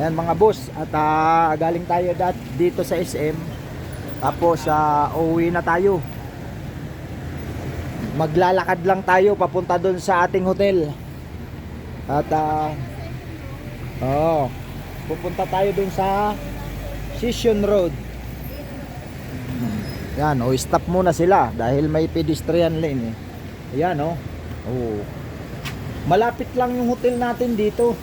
Ayan mga boss, at galing tayo dito sa SM. Tapos uuwi na tayo. Maglalakad lang tayo papunta doon sa ating hotel. At pupunta tayo doon sa Session Road. Yan, stop muna sila dahil may pedestrian lane eh. Ayan malapit lang yung hotel natin dito.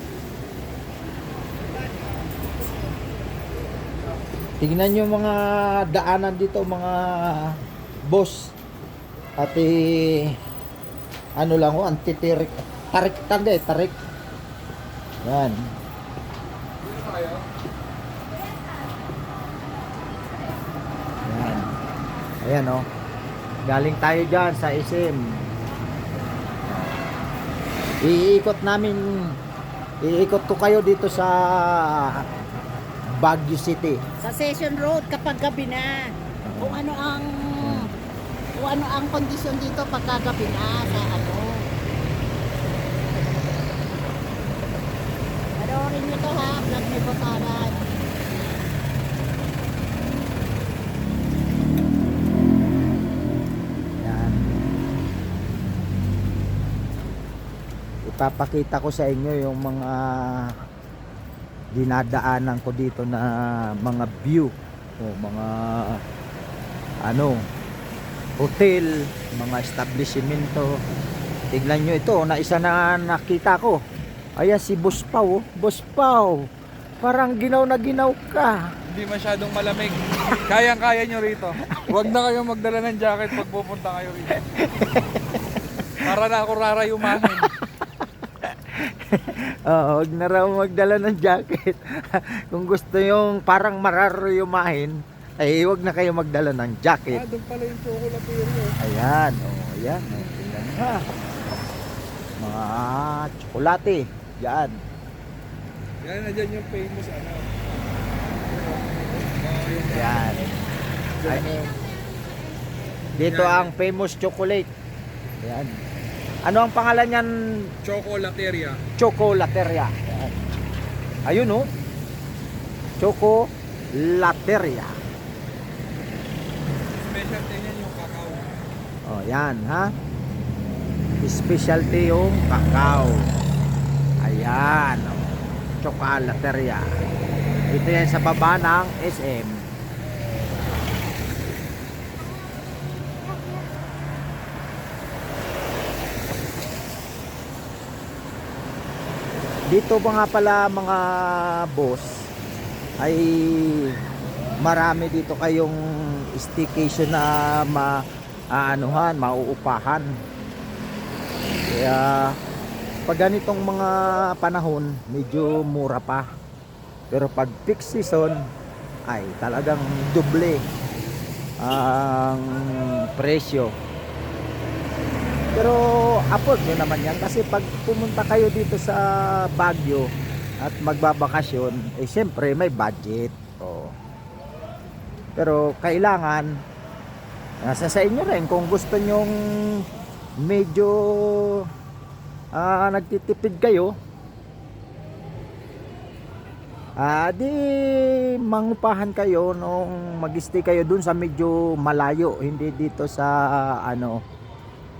Tingnan nyo mga daanan dito mga boss. At ano lang antitirik. Tarik tanda tarik. Yan. Yan. Ayan galing tayo dyan sa SM. Iikot ko kayo dito sa Baguio City. Sa Session Road kapag gabi na. Kung ano ang kondisyon dito pagka gabi na sa Panoorin nyo to ha, vlog ni Botaran. Yan. Ipapakita ko sa inyo yung mga dinadaanan ko dito na mga view o mga hotel, mga establishmento. Tignan nyo ito na isa na nakita ko. Ayan si Boss Pao. Boss Pao, parang ginaw na ginaw ka. Hindi masyadong malamig. Kayang-kaya nyo rito. Huwag na kayong magdala ng jacket pag pupunta kayo rito. Para na ako rarayumahin. Huwag na raw magdala ng jacket. Kung gusto yung parang mararayumahin, ay huwag na kayo magdala ng jacket. Doon pala yung chocolateria. Ayan, ayan. Tingnan ha. Mga tsokolate. Yan. Yan na dyan yung famous Yan. Ay, dito ang famous chocolate. Yan. Ano ang pangalan niyan? Chocolateria. Chocolateria. Yan. Ayun Chocolateria. Specialty niyan yung kakao. Yan ha. Specialty yung kakao. Ayan. Chocolateria. Ito yan sa baba ng SM. Dito ba nga pala mga boss ay marami dito kayong staycation na mauupahan. Kaya pag ganitong mga panahon medyo mura pa. Pero pag peak season ay talagang doble ang presyo. Pero afford nyo naman yan kasi pag pumunta kayo dito sa Baguio at magbabakasyon, syempre may budget. Pero kailangan nasa sa inyo rin kung gusto nyong medyo nagtitipid kayo, di mangupahan kayo nung mag-stay kayo dun sa medyo malayo, hindi dito sa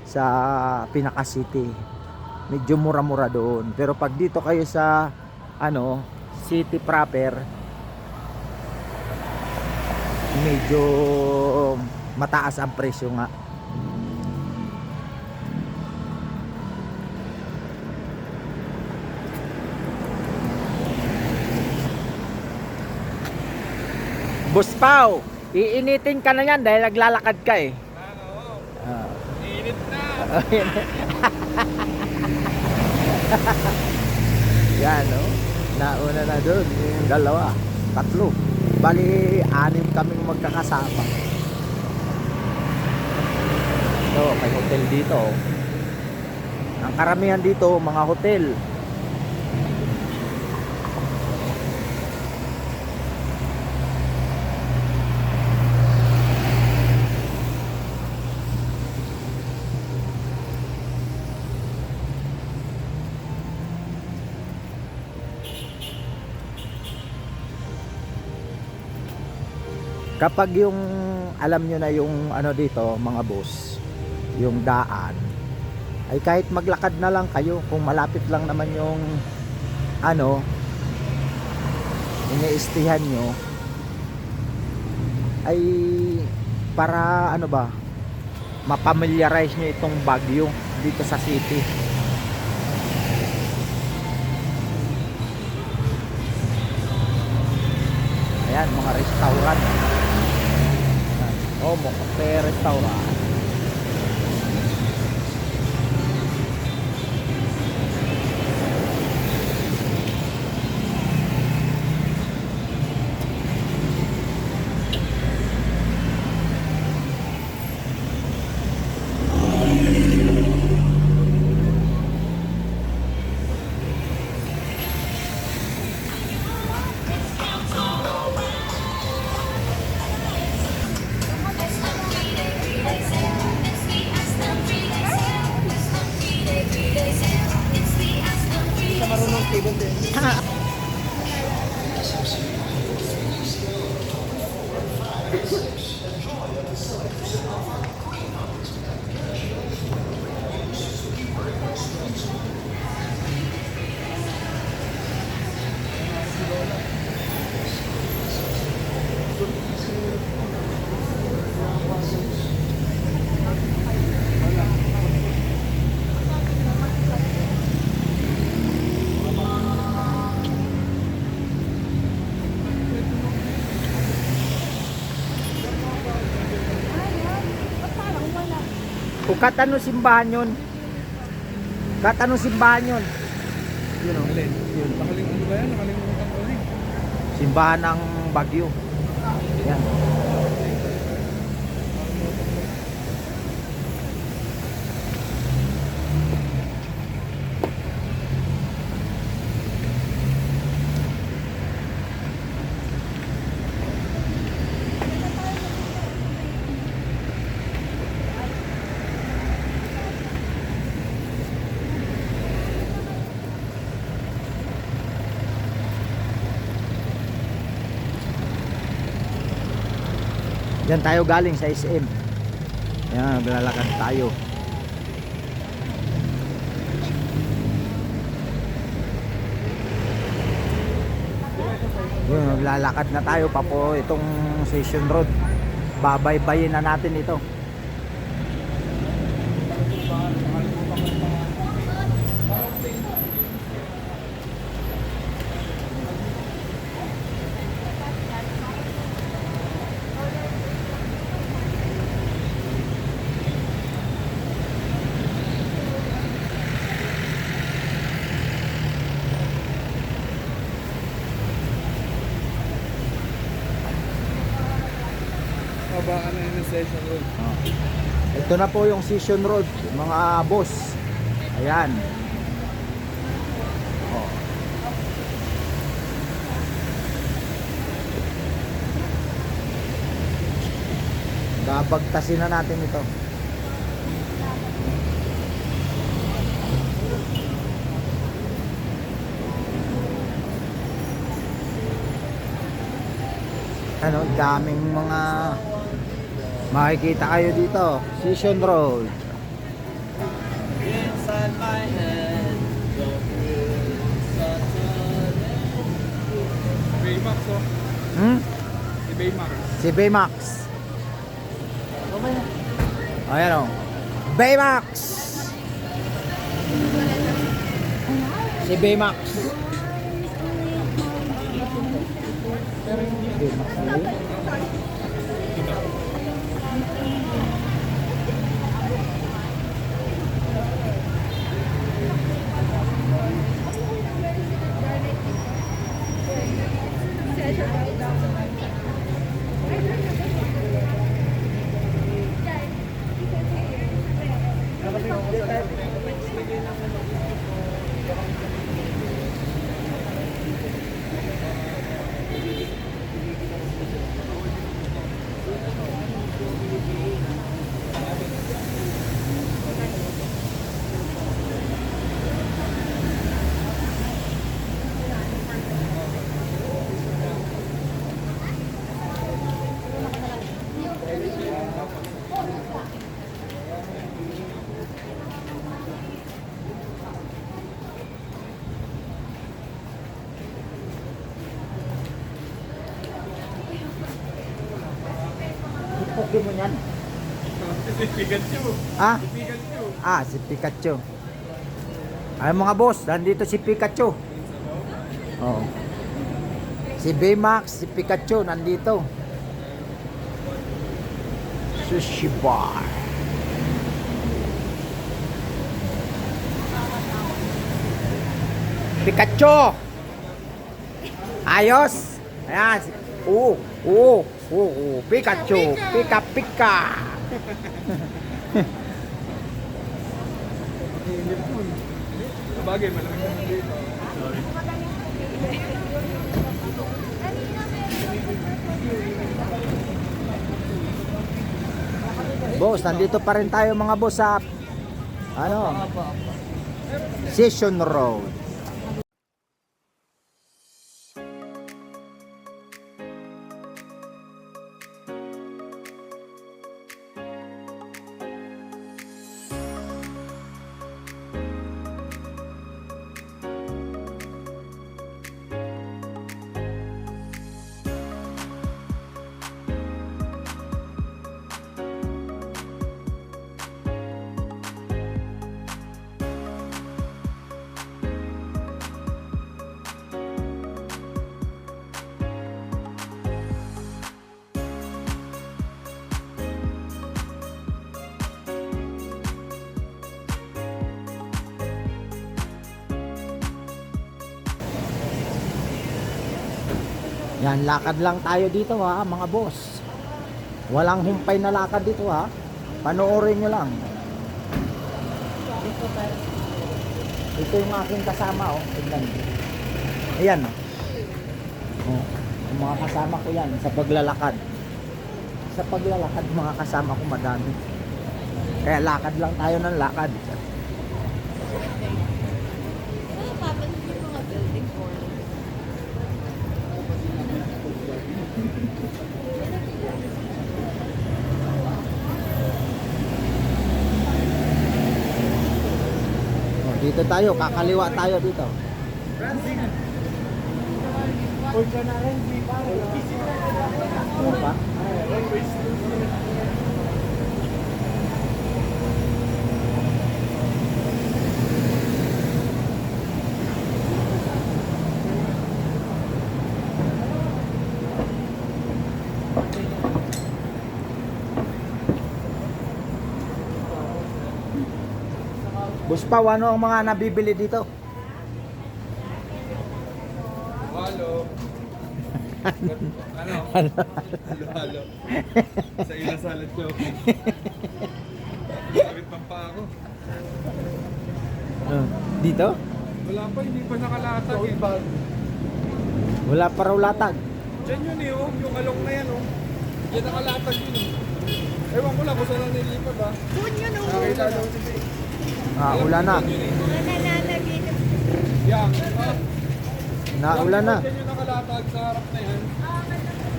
sa Pinaka City. Medyo mura-mura doon. Pero pag dito kayo sa city proper, medyo mataas ang presyo nga. Boss Pao, iinitin ka na yan dahil naglalakad ka eh. Init na. Yan nauna na doon yung dalawa, tatlo, bali 6 kaming magkakasama. May hotel dito. Ang karamihan dito mga hotel. kapag yung alam nyo na yung ano dito mga boss, yung daan, ay kahit maglakad na lang kayo kung malapit lang naman yung ano iniistihan nyo, ay para ano ba, mapamilyarize nyo itong Baguio dito sa city. Ayan, mga restaurant. Oh, Mokote restaurant. Kat ano simbahan yun? Kat ano simbahan yun? Yun o. Alin? Yun. Nakalimutan ba yan? Nakalimutan ko rin. Simbahan ng Baguio. Yan. Yan tayo galing sa SM. Yan, maglalakad tayo. Yun, maglalakad na tayo pa po itong Station Road. Babaybayin na natin ito. Baka na yung Station Road. Ito na po yung Station Road, mga boss. Ayan. Oh. Babagtasin na natin ito. Ano, daming mga makikita kayo dito. Station Road. Inside my head, don't feel such a Baymax oh. Hmm? Si Baymax. Si Baymax. Ayan o. Baymax. Si Baymax. Baymax na yun. laki mo niyan. Si Pikachu. Ah? Si Pikachu. Ah, si Pikachu. Ay mga boss, nandito si Pikachu. Oh. Si Baymax, si Pikachu nandito. Sushi bar. Pikachu! Ayos! Ayan. Pikachu! Pika pika! Bagay, malamig naman dito. Boss, nandito pa rin tayo mga boss sa ano? Session Road. Yan, lakad lang tayo dito ha, mga boss. Walang humpay na lakad dito ha. Panoorin nyo lang. Ito yung aking kasama oh. Tignan. Ayan oh. Oh, yung mga kasama ko yan sa paglalakad. Sa paglalakad mga kasama ko madami. Kaya lakad lang tayo ng lakad. Oh, dito tayo, kakaliwa tayo dito. Ano ba? Boss Pao, ano ang mga nabibili dito? Halo. Ano? Halo. Sa ilang salad ko. Sakit pang pa ako. Dito? Wala pa, hindi pa nakalatag eh. Wala pa raw latag. Diyan yun eh, oh. Yung along na yan oh. Yan nakalatag yun eh. Ewan ko lang kung saan na nilipat ah. Doon yun oh. Nakita daw si Bay. Ulan na. Nananagin. Yan. Naulan na. Yan yung nakalatag sa harap na yan.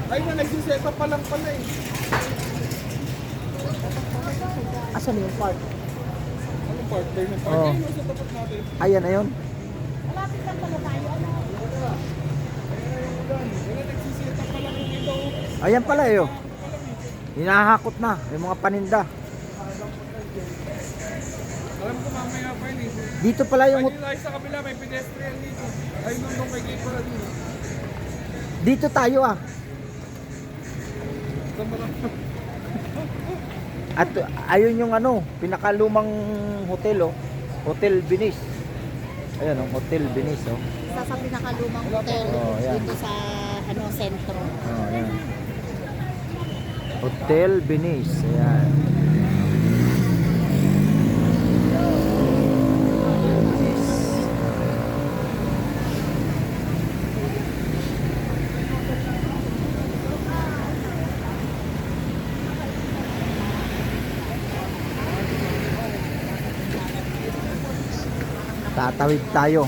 Ay na, nagsiset up pa lang pala eh. Asan yung park? Anong part? Kayo ng part? Oo. Ayun, sa tapat natin. Ayan, ayun. Malapit lang pala tayo. Ano? Wala, nagsiset up pa lang yung ito. Ayan pala eh. Oh. Hinahakot na yung mga paninda. Alam ko mamaya pa yun eh. Dito pala yung Ayun tayo sa kabila, may pedestrian dito. Ayun nung kay Gate pala dito. dito tayo ah. Saan ba lang? At ayun yung ano, pinakalumang hotel oh. Hotel Venice. Ayan oh, Hotel Venice oh. Isa sa pinakalumang hotel Oh, yan. dito sa ano sentro. Oh, ayan. Hotel Venice. Ayan. Tatawid tayo.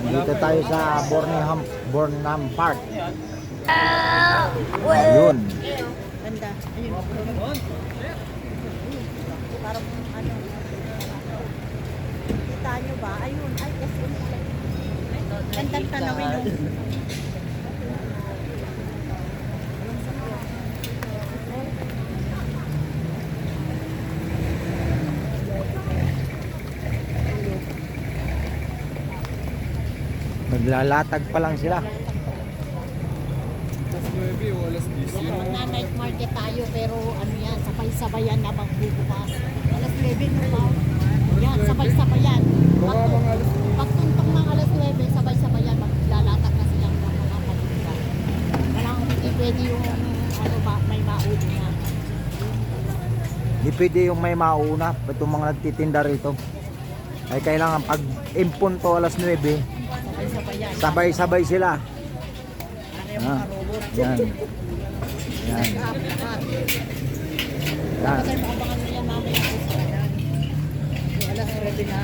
Dito tayo sa Burnham Park. Ayun. Ganda. Ayun. Parang ano. Kita nyo ba? Ayun. Ay, SM. Gandang tanawin nung. Naglalatag pa lang sila. Alas 9 o alas 10 yun. Magna-night market tayo pero ano yan, sabay-sabayan na magbubukas. Alas 9 mo ba? Yan, sabay-sabayan. Baka mga alas Pagtuntok ng alas 9, sabay-sabayan maglalatag na silang mga paninda. Walang hindi pwede yung ano ba, may mauli na. Di pwede yung may mauna. Itong mga nagtitinda rito. Ay kailangan pag impon to alas 9, Sabay-sabayan. sabay-sabay sila. Ano yung Ah, mga robot? yan. Yan. Lahat. Yan. Kasi makabangan nila mamaya po sa yan. Yung alas 9 na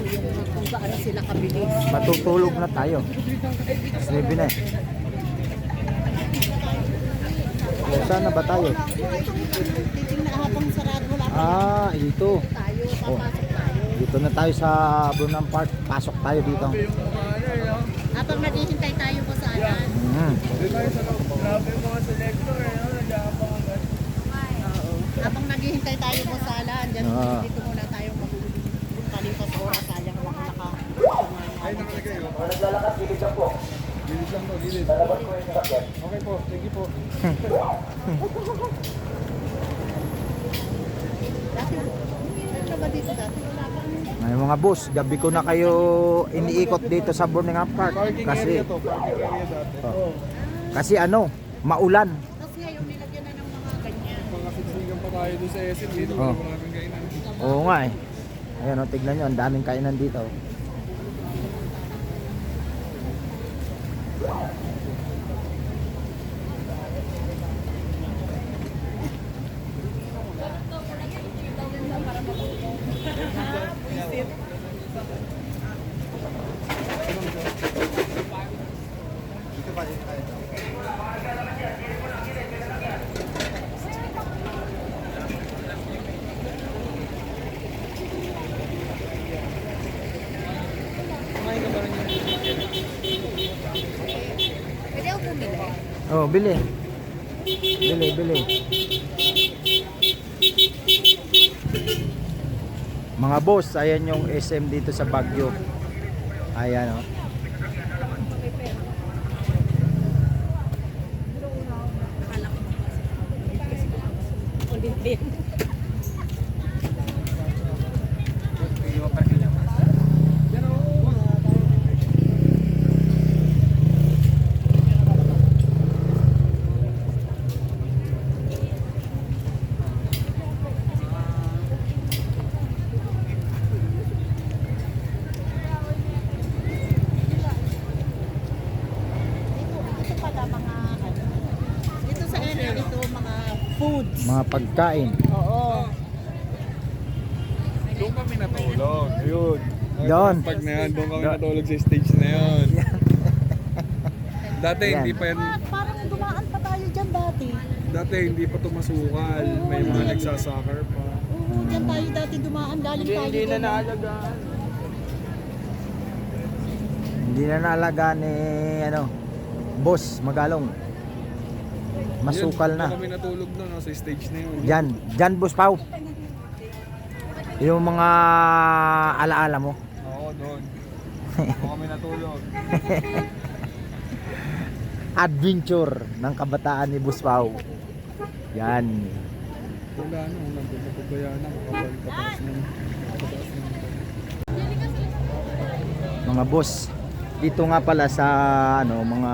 yung kung gaano sila kabilis. Matutulog na tayo. Alas 9 na eh. O, saan na ba tayo? Titingnan habang sarado wala pa Ah, dito. tayo, papasok tayo. Dito na tayo sa Brunan Park. Pasok tayo dito. Habang naghihintay tayo po sa alan. Grabe yung mga selector eh. Nag-aabangan. Habang naghihintay tayo po sa alan, dyan Ah. dito muna tayo magpalipas oras. Sayang lang naka. Ay, nakalagay oh. Naglalakad, gilid lang po. Gilid lang to, gilid. Lalabas ko yung sakyan. Okay po, thank you po. Dati, ano ba dito dati? Wala pa. May mga bus, gabi ko na kayo iniikot dito sa Birmingham Park. Parking Kasi, area to, parking area dati. kasi ano, maulan. Tapos ngayon, nilagyan na ng mga ganyan. Mga siksikan pa tayo doon sa SM dito. Oh. Wala maraming kainan. Oo nga eh. Ayan o, tignan nyo, ang daming kainan dito. Kumain ka ba rin yun? Pwede ako bumili. Oh, bili. Bili, bili. Mga boss, ayan yung SM dito sa Baguio. Ayan oh. Ulit din. Ito pala mga ano. Dito sa area ito mga foods. Mga pagkain. Oo. Doon kami natulog. Ayun. Doon. Pag na yan, doon kami natulog sa stage na yun. Dati Yan. hindi pa yan, Parang dumaan pa tayo dyan dati. dati hindi pa tumasukal. May mga nagsasoccer pa. Oo, dyan tayo dati dumaan. Galing tayo. Hindi na dun. naalagaan. Hindi na naalagaan ni ano, boss Magalong. Masukal Yun, na. doon kami natulog doon no, sa stage na yun. Diyan boss Pau. Yung mga alaala mo. Oo, doon. Doon kami natulog. Adventure ng kabataan ni Boss Pau. Yan. Wala na, nandun na pabayaan na. Kapataas ng Mga boss, dito nga pala sa ano, mga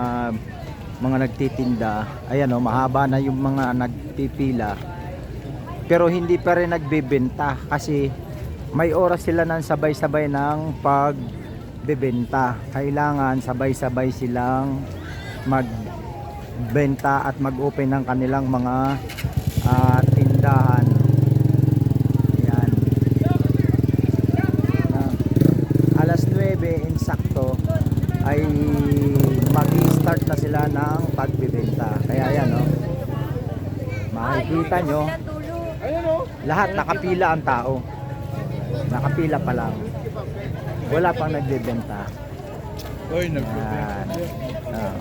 nagtitinda. Ayan oh, mahaba na yung mga nagpipila. Pero hindi pa rin nagbebenta kasi may oras sila ng sabay-sabay ng pagbebenta. Kailangan sabay-sabay silang magbenta at mag-open ng kanilang mga tindahan. Ayan. Alas 9 insakto ay mag-start na sila ng pagbebenta. Kaya yan oh. Makikita nyo Ayan o. Lahat nakapila ang tao. Nakapila pa lang. Wala pang nagbebenta. Oy, nagbibenta. Yan.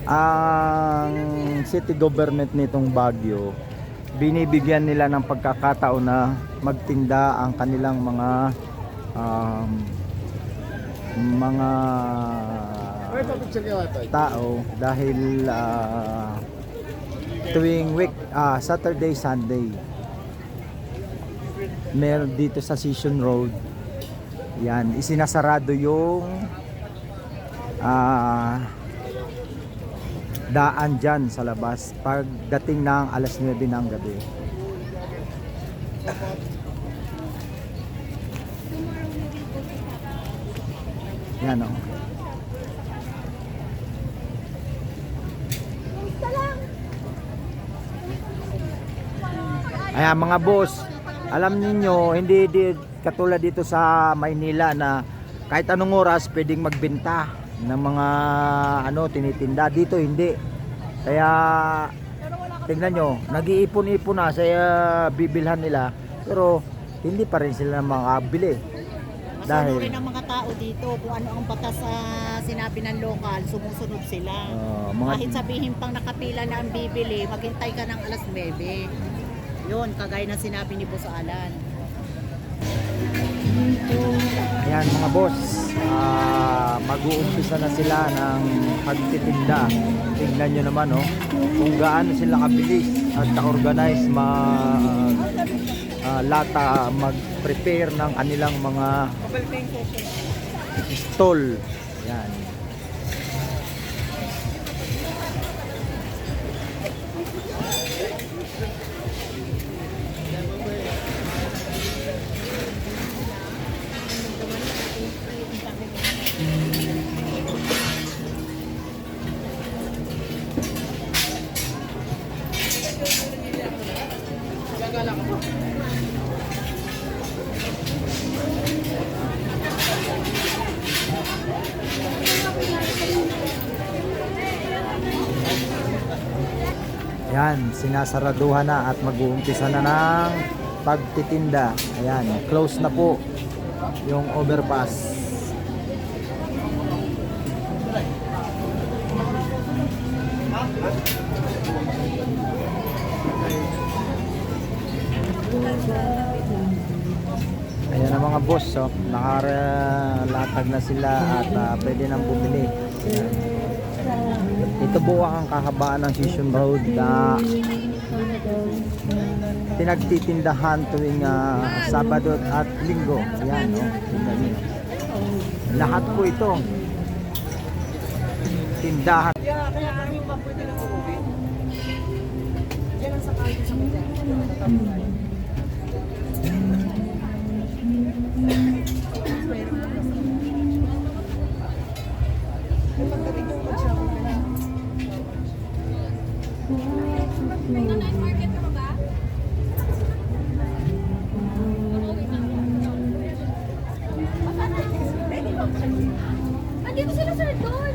Ang city government nitong Baguio, binibigyan nila ng pagkakataon na magtinda ang kanilang mga tao dahil tuwing week, Saturday, Sunday, meron dito sa Session Road. Yan, isinasarado yung daan dyan sa labas pagdating ng alas 9 ng gabi. Yan o. Ayan mga boss, alam niyo hindi katulad dito sa Maynila na kahit anong oras pwedeng magbenta ng mga tinitinda. Dito hindi. Kaya tingnan nyo, nag-iipon-ipon na sa bibilhan nila, pero hindi pa rin sila makabili. Dahil Masunurin ang mga tao dito kung ano ang batas sa sinabi ng lokal, sumusunod sila. Kahit sabihin pang nakapila na ang bibili, maghintay ka ng alas 9. Yun, kagaya ng sinabi ni Boss Alan. ayan mga boss, mag-uumpisa na sila ng pagtitinda. Tingnan nyo naman kung gaano sila kabilis at ka-organize lata mag-prepare ng kanilang mga stall. Yan. Yan, sinasaraduhan na at mag-uumpisa na ng pagtitinda. Ayan, close na po yung overpass. Ayan ang mga boss, nakalatag na sila at pwede nang bumili. Ayan. Ito po ang kahabaan ng Session Road na pinagtitindahan tuwing Sabado at Linggo. Ayan, tingnan niyo. Lahat po ito tindahan. Kaya kami pa pwede lang umuwi. Yan ang sakali sa mga. Andito sila sir doon.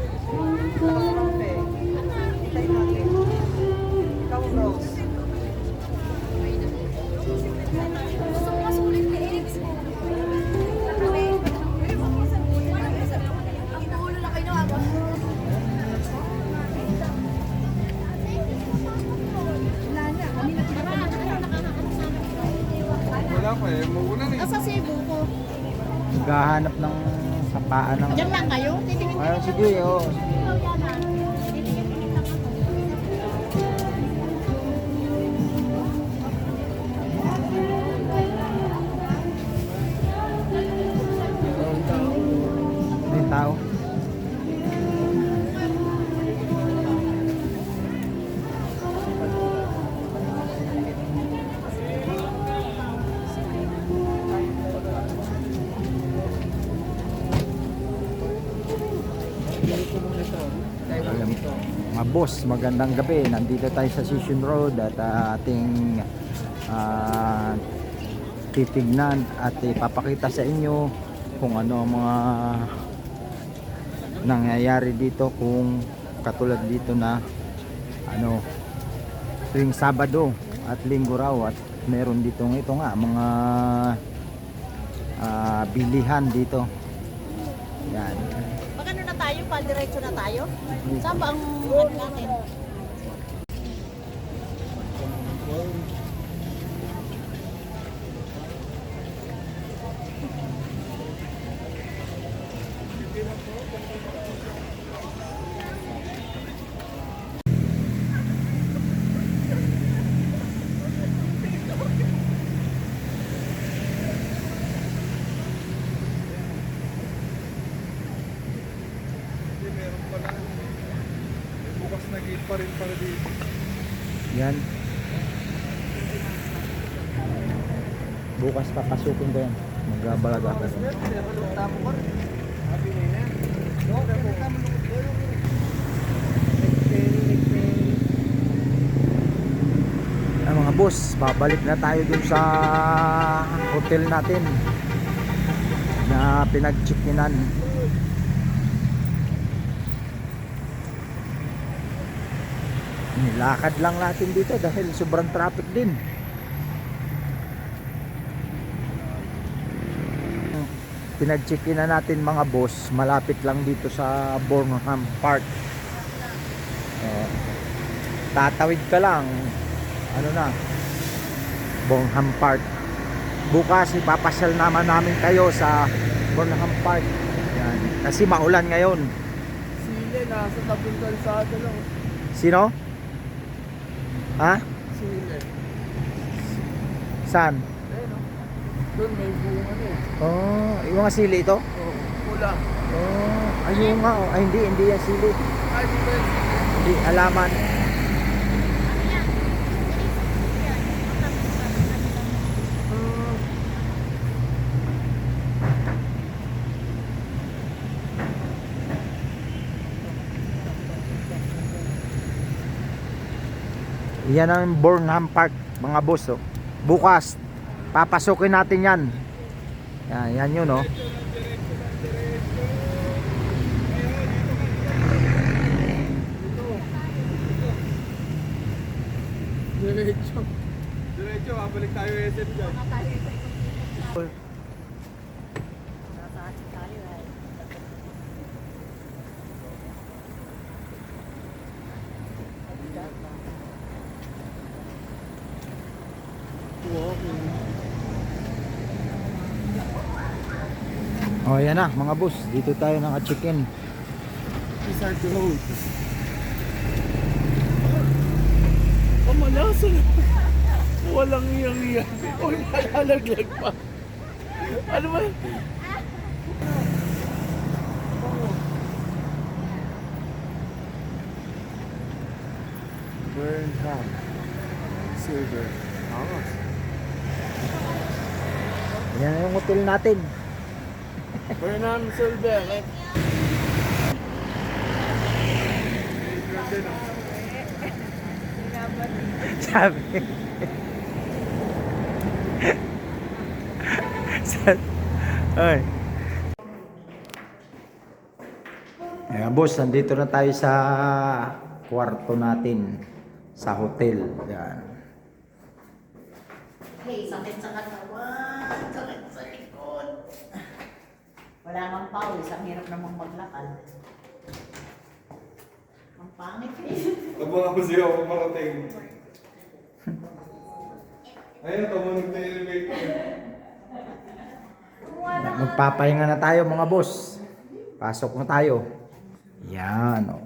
Gusto ko masulit ni Ex. Ang ulo na kayo ako. Wala pa eh, maulan eh. Sa Cebu ko. Naghahanap ng sapaan ng... Diyan lang kayo? Titingin Ay, sige, may tao. Mga boss, magandang gabi. Nandito tayo sa Session Road at ating titignan at ipapakita sa inyo kung ano ang mga nangyayari dito, kung katulad dito na tuwing Sabado at linggo raw, at meron dito ito nga mga bilihan dito. Yan. Pag ano na tayo, diretso na tayo. Saan ba ang ano natin? Hindi, meron pala. May bukas na gate pa rin para dito. Yan. Bukas papasukin ko yan. Magbabalaga ako. Mga boss, babalik na tayo dun sa hotel natin na pinag-check-inan. Nilakad lang natin dito dahil sobrang traffic din. Pinag-check-inan natin mga boss, malapit lang dito sa Burnham Park. Tatawid ka lang, ano na, Burnham Park. Bukas ipapasyal naman namin kayo sa Burnham Park. Yan. Kasi maulan ngayon. Sile, nasa tabing kalsada lang. Sino? Ha? Sile. Saan? Ayun, oh. Doon may bunga na eh. Oh, yung mga sili ito? Oh, pula. Oh, ayun nga. Oh. Ay, hindi yan sili. Ay, di ba? Hindi, alaman. Yan ang Burnham Park mga boss, oh. Bukas papasukin natin yan. Yan yun, oh. Diretso. Diretso, babalik tayo SM dyan. Oh, yan na mga boss, dito tayo naka-check-in. Start the road. Oh, malasan. Walang iyang-iyang. Oh, nalalaglag pa. Ano ba? Burnham Silver House. Yan na yung hotel natin. Burnham Silver. Sabi. Ay. Ayan boss, nandito na tayo sa kwarto natin sa hotel. Yan. Hey, sakit sa katawan, sakit sa likod. Wala kang pawis, ang hirap namang maglakad. Ang pangit eh. Abangan ko siya ako marating. Ayun, tumunog na elevator. Magpapahinga na tayo mga boss. Pasok na tayo. Yan, oh.